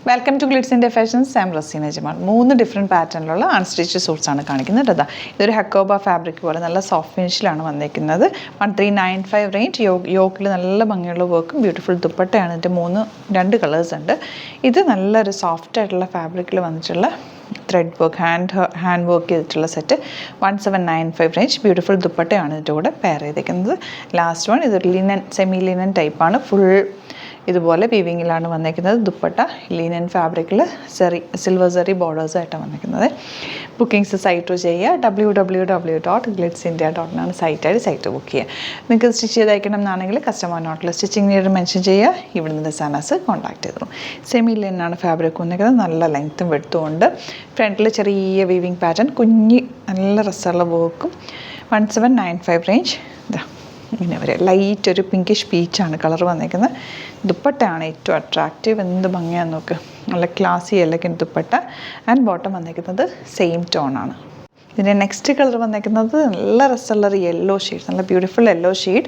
Welcome to glitz India fashions. Sam Raseena Jamal. 3 different പാറ്റേണിലുള്ള unstitch suits ആണ് കാണിക്കുന്നത്. അതാ ഇതൊരു ഹക്കോബ ഫാബ്രിക് പോലെ നല്ല സോഫ്റ്റ് ഫിനിഷിലാണ് വന്നിരിക്കുന്നത്. 1395 റേഞ്ച്. യോക്കിൽ നല്ല ഭംഗിയുള്ള വർക്കും ബ്യൂട്ടിഫുൾ ദുപ്പട്ടയാണ്. ഇതിൻ്റെ 2 കളേഴ്സ് ഉണ്ട്. ഇത് നല്ലൊരു സോഫ്റ്റ് ആയിട്ടുള്ള ഫാബ്രിക്കിൽ വന്നിട്ടുള്ള ത്രെഡ് വർക്ക് ഹാൻഡ് വർക്ക് ചെയ്തിട്ടുള്ള സെറ്റ്. 1795 റേഞ്ച്. ബ്യൂട്ടിഫുൾ ദുപ്പട്ടയാണ് ഇതിൻ്റെ കൂടെ പെയർ ചെയ്തിരിക്കുന്നത്. ലാസ്റ്റ് വൺ ഇതൊരു ലിനൻ സെമി ലിനൻ ടൈപ്പാണ്. ഫുൾ ഇതുപോലെ വീവിങ്ങിലാണ് വന്നിരിക്കുന്നത്. ദുപ്പട്ട ലിനൻ ഫാബ്രിക്കിൽ സിൽവർ സെറി ബോർഡേഴ്സായിട്ടാണ് വന്നിരിക്കുന്നത്. ബുക്കിംഗ്സ് സൈറ്റ് ചെയ്യുക. www.glitzindia.com സൈറ്റ് ബുക്ക് ചെയ്യുക. നിങ്ങൾക്ക് സ്റ്റിച്ച് ചെയ്ത് അയക്കണം എന്നാണെങ്കിൽ കസ്റ്റമർ നോട്ടിൽ സ്റ്റിച്ചിങ് നീഡ് മെൻഷൻ ചെയ്യുക. ഇവിടെ നിന്ന് സാനാസ് കോൺടാക്ട് ചെയ്തു. സെമി ലിനാണ് ഫാബ്രിക് വന്നിരിക്കുന്നത്. നല്ല ലെങ്ത്തും വെടുത്തും ഉണ്ട്. ഫ്രണ്ടിൽ ചെറിയ വീവിങ് പാറ്റേൺ, നല്ല രസമുള്ള വർക്കും. 1795 റേഞ്ച്. ഇതാ ഇങ്ങനെ വരെ ലൈറ്റ് ഒരു പിങ്കിഷ് പീച്ചാണ് കളർ വന്നിരിക്കുന്നത്. ദുപ്പട്ടയാണ് ഏറ്റവും അട്രാക്റ്റീവ്. എന്ത് ഭംഗിയാന്ന് നോക്ക്. നല്ല ക്ലാസി എലഗൻറ്റ് ദുപ്പട്ട. ആൻഡ് ബോട്ടം വന്നിരിക്കുന്നത് സെയിം ടോണാണ്. ഇതിൻ്റെ നെക്സ്റ്റ് കളർ വന്നിരിക്കുന്നത് നല്ല രസമുള്ളൊരു യെല്ലോ ഷെയ്ഡ്, നല്ല ബ്യൂട്ടിഫുൾ യെല്ലോ ഷെയ്ഡ്.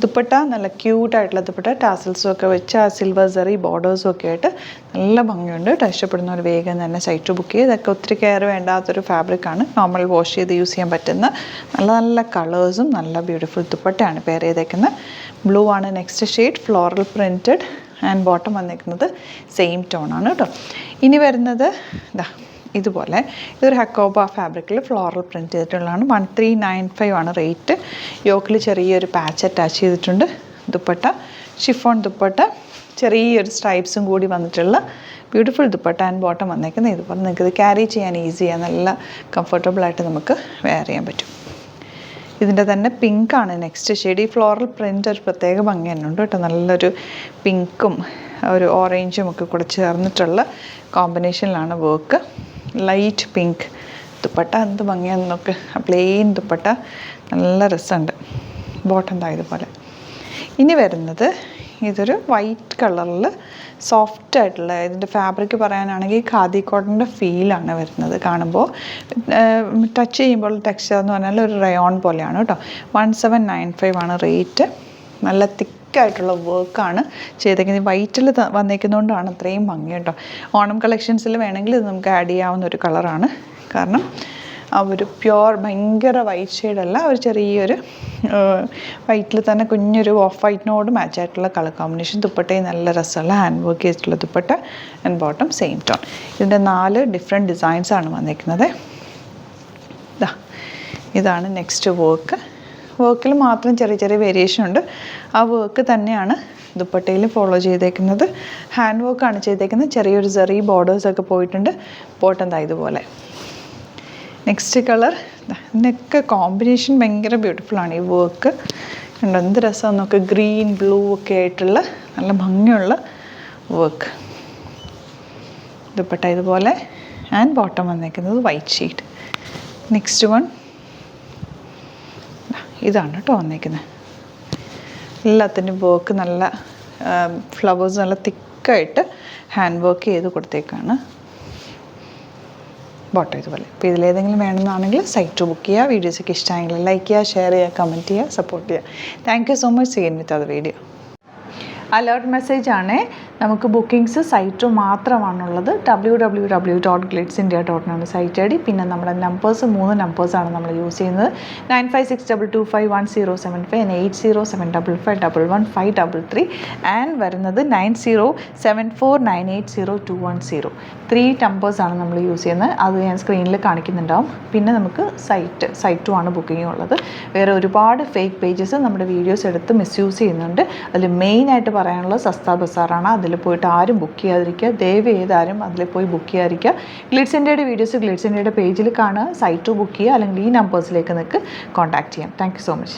ദുപ്പട്ട നല്ല ക്യൂട്ടായിട്ടുള്ള ദുപ്പട്ട, ടാസൽസും ഒക്കെ വെച്ച് ആ സിൽവർ സെറി ബോർഡേഴ്സും ഒക്കെ ആയിട്ട് നല്ല ഭംഗിയുണ്ട്. ഇഷ്ടപ്പെടുന്ന ഒരു വേഗം തന്നെ സൈറ്റ് ബുക്ക് ചെയ്ത്. ഇതൊക്കെ ഒത്തിരി കെയർ വേണ്ടാത്തൊരു ഫാബ്രിക്കാണ്. നോർമൽ വാഷ് ചെയ്ത് യൂസ് ചെയ്യാൻ പറ്റുന്ന നല്ല കളേഴ്സും നല്ല ബ്യൂട്ടിഫുൾ ദുപ്പട്ടയാണ് പെയർ ചെയ്തേക്കുന്നത്. ബ്ലൂ ആണ് next shade. Floral printed and bottom വന്നിരിക്കുന്നത് സെയിം ടോണാണ് കേട്ടോ. ഇനി വരുന്നത് ഇതാ ഇതുപോലെ ഇതൊരു ഹക്കോബ ഫാബ്രിക്കിൽ ഫ്ലോറൽ പ്രിൻറ്റ് ചെയ്തിട്ടുള്ളതാണ്. 1395 ആണ് റേറ്റ്. യോക്കിൽ ചെറിയൊരു പാച്ച് അറ്റാച്ച് ചെയ്തിട്ടുണ്ട്. ദുപ്പട്ട ഷിഫോൺ ദുപ്പട്ട, ചെറിയൊരു സ്ട്രൈപ്സും കൂടി വന്നിട്ടുള്ള ബ്യൂട്ടിഫുൾ ദുപ്പട്ട ആൻഡ് ബോട്ടം വന്നേക്കുന്നത്. ഇതുപോലെ നിങ്ങൾക്ക് ഇത് ക്യാരി ചെയ്യാൻ ഈസിയാണ്. നല്ല കംഫർട്ടബിളായിട്ട് നമുക്ക് വെയർ ചെയ്യാൻ പറ്റും. ഇതിൻ്റെ തന്നെ പിങ്കാണ് നെക്സ്റ്റ് ഷെയ്ഡ്. ഈ ഫ്ലോറൽ പ്രിൻ്റ് ഒരു പ്രത്യേക ഭംഗി തന്നെ ഉണ്ട് കേട്ടോ. നല്ലൊരു പിങ്കും ഒരു ഓറഞ്ചും ഒക്കെ കൂടെ ചേർന്നിട്ടുള്ള കോമ്പിനേഷനിലാണ് വർക്ക്. ലൈറ്റ് പിങ്ക് ദുപ്പട്ട എന്ത് ഭംഗിയാണെന്ന് നോക്ക്. പ്ലെയിൻ ദുപ്പട്ട നല്ല രസമുണ്ട്. ബോട്ടം ദാ ഇതുപോലെ. ഇനി വരുന്നത് ഇതൊരു വൈറ്റ് കളറിൽ സോഫ്റ്റ് ആയിട്ടുള്ള, ഇതിൻ്റെ ഫാബ്രിക് പറയാനാണെങ്കിൽ ഖാദി കോട്ടൻ്റെ ഫീലാണ് വരുന്നത്. കാണുമ്പോൾ ടച്ച് ചെയ്യുമ്പോൾ ടെക്സ്ചർ എന്ന് പറഞ്ഞാൽ ഒരു റയോൺ പോലെയാണ് കേട്ടോ. 1795 ആണ് റേറ്റ്. നല്ല തിക്കായിട്ടുള്ള വർക്കാണ് ചെയ്തേക്കുന്നത്. വൈറ്റിൽ വന്നേക്കുന്നതുകൊണ്ടാണ് അത്രയും ഭംഗി കേട്ടോ. ഓണം കളക്ഷൻസിൽ വേണമെങ്കിൽ ഇത് നമുക്ക് ആഡ് ചെയ്യാവുന്ന ഒരു കളറാണ്. കാരണം ആ ഒരു പ്യുവർ ഭയങ്കര വൈറ്റ് ഷെയ്ഡല്ല, ഒരു ചെറിയൊരു വൈറ്റിൽ തന്നെ കുഞ്ഞൊരു ഓഫ് വൈറ്റിനോട് മാച്ച് ആയിട്ടുള്ള കളർ കോമ്പിനേഷൻ. ദുപ്പട്ടയും നല്ല രസമുള്ള ഹാൻഡ് വർക്ക് ചെയ്തിട്ടുള്ള dupatta and bottom same tone. ഇതിൻ്റെ 4 ഡിഫറെൻറ്റ് ഡിസൈൻസാണ് വന്നിരിക്കുന്നത്. ഇതാണ് നെക്സ്റ്റ് വർക്ക്. വർക്കിൽ മാത്രം ചെറിയ വേരിയേഷൻ ഉണ്ട്. ആ വർക്ക് തന്നെയാണ് ദുപ്പട്ടയിൽ ഫോളോ ചെയ്തേക്കുന്നത്. ഹാൻഡ് വർക്കാണ് ചെയ്തേക്കുന്നത്. ചെറിയൊരു സെറി ബോർഡേഴ്സൊക്കെ പോയിട്ടുണ്ട്. ബോട്ടം ദാ ഇതുപോലെ. Next colour. ഇതിനൊക്കെ കോമ്പിനേഷൻ ഭയങ്കര ബ്യൂട്ടിഫുള്ളാണ്. ഈ വർക്ക് ഉണ്ട്. എന്ത് രസമാണ് നോക്ക്. ഗ്രീൻ ബ്ലൂ ഒക്കെ ആയിട്ടുള്ള നല്ല ഭംഗിയുള്ള വർക്ക്. ദുപ്പട്ട ഇതുപോലെ ആൻഡ് ബോട്ടം വന്നേക്കുന്നത് വൈറ്റ് ഷീറ്റ്. നെക്സ്റ്റ് വൺ ഇതാണ് കേട്ടോ വന്നേക്കുന്നത്. എല്ലാത്തിൻ്റെ വർക്ക് നല്ല ഫ്ലവേഴ്സ് നല്ല തിക്കായിട്ട് ഹാൻഡ് വർക്ക് ചെയ്ത് കൊടുത്തേക്കാണ്. ബോട്ടം ഇതുപോലെ. അപ്പോൾ ഇതിലേതെങ്കിലും വേണമെന്നാണെങ്കിൽ സൈറ്റ് ബുക്ക് ചെയ്യുക. വീഡിയോസൊക്കെ ഇഷ്ടമായെങ്കിൽ ലൈക്ക് ചെയ്യുക, ഷെയർ ചെയ്യുക, കമൻറ്റ് ചെയ്യുക, സപ്പോർട്ട് ചെയ്യുക. Thank you so much. സീൻ വിത്ത് അത് വീഡിയോ. അലേർട്ട് മെസ്സേജ് ആണ്. നമുക്ക് ബുക്കിംഗ്സ് സൈറ്റ് മാത്രമാണുള്ളത്. www.glitzindia.com site I D. പിന്നെ നമ്മുടെ നമ്പേഴ്സ് 3 നമ്പേഴ്സാണ് നമ്മൾ യൂസ് ചെയ്യുന്നത്. 9562251075 and 8075551533 ആൻഡ് വരുന്നത് 9074980210. 3 നമ്പേഴ്സാണ് നമ്മൾ യൂസ് ചെയ്യുന്നത്. അത് ഞാൻ സ്ക്രീനിൽ കാണിക്കുന്നുണ്ടാവും. പിന്നെ നമുക്ക് സൈറ്റും ആണ് ബുക്കിംഗ് ഉള്ളത്. വേറെ ഒരുപാട് ഫേക്ക് പേജസ് നമ്മുടെ വീഡിയോസ് എടുത്ത് മിസ്യൂസ് ചെയ്യുന്നുണ്ട്. അതിൽ മെയിനായിട്ട് പറയാനുള്ളത് സസ്ത ബസാറാണ്. അതിൽ പോയിട്ട് ആരും ബുക്ക് ചെയ്യാതിരിക്കുക. ദയവ് ചെയ്താരും അതിൽ പോയി ബുക്ക് ചെയ്യാതിരിക്കുക. ഗ്ലിറ്റ്സ് ഇന്ത്യയുടെ വീഡിയോസ് ഗ്ലിറ്റ്സ് ഇന്ത്യയുടെ പേജിൽ കാണുക. സൈറ്റ് ബുക്ക് ചെയ്യുക. അല്ലെങ്കിൽ ഈ നമ്പേഴ്സിലേക്ക് നിങ്ങൾക്ക് കോൺടാക്ട് ചെയ്യാം. Thank you so much.